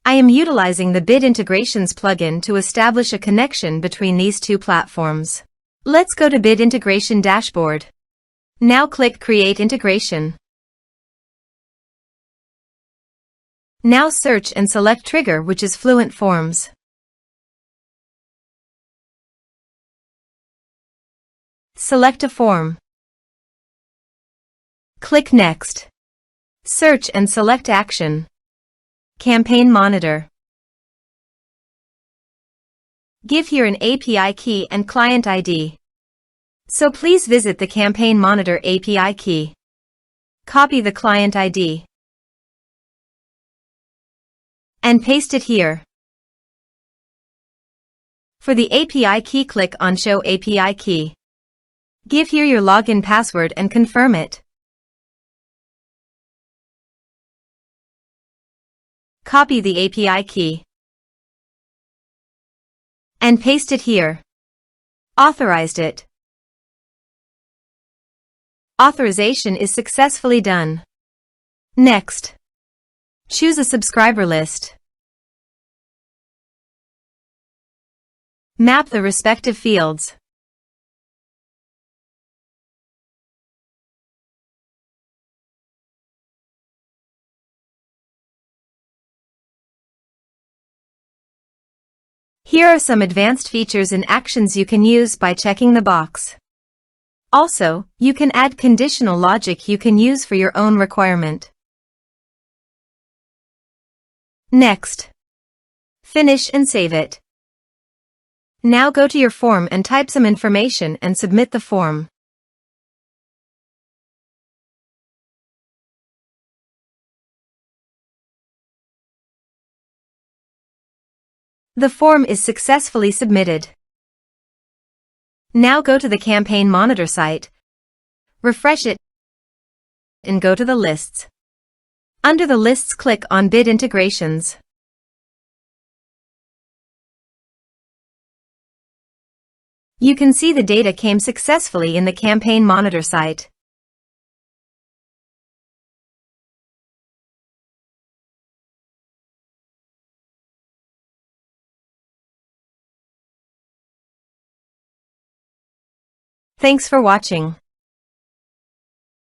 I am utilizing the Bid Integrations plugin to establish a connection between these two platforms. Let's go to Bid Integration Dashboard. Now click Create Integration. Now search and select Trigger, which is Fluent Forms. Select a form. Click Next. Search and select Action. Campaign Monitor. Give here an API key and client ID. So please visit the Campaign Monitor API key. Copy the client ID and paste it here. For the API key, click on Show API Key. Give here your login password and confirm it. Copy the API key and paste it here. Authorized it. Authorization is successfully done. Next, choose a subscriber list. Map the respective fields. Here are some advanced features and actions you can use by checking the box. Also, you can add conditional logic you can use for your own requirement. Next, finish and save it. Now go to your form and type some information and submit the form. The form is successfully submitted. Now go to the Campaign Monitor site, refresh it, and go to the lists. Under the lists, click on Bid Integrations. You can see the data came successfully in the Campaign Monitor site. Thanks for watching.